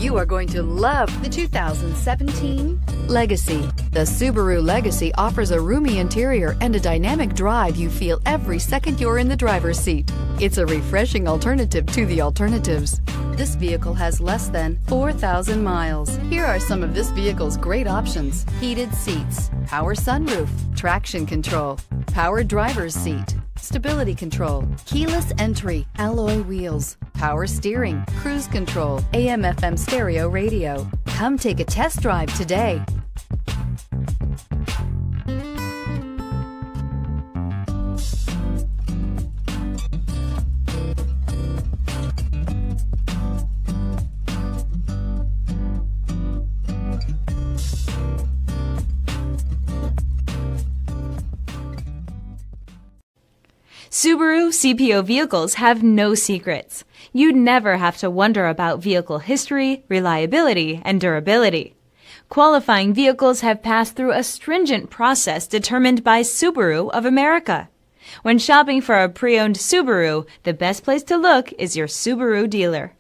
You are going to love the 2017 Legacy. The Subaru Legacy offers a roomy interior and a dynamic drive you feel every second you're in the driver's seat. It's a refreshing alternative to the alternatives. This vehicle has less than 4,000 miles. Here are some of this vehicle's great options: heated seats, power sunroof, traction control, power driver's seat, stability control, keyless entry, alloy wheels, power steering, cruise control, AM/FM stereo radio. Come take a test drive today. Subaru CPO vehicles have no secrets. You'd never have to wonder about vehicle history, reliability, and durability. Qualifying vehicles have passed through a stringent process determined by Subaru of America. When shopping for a pre-owned Subaru, the best place to look is your Subaru dealer.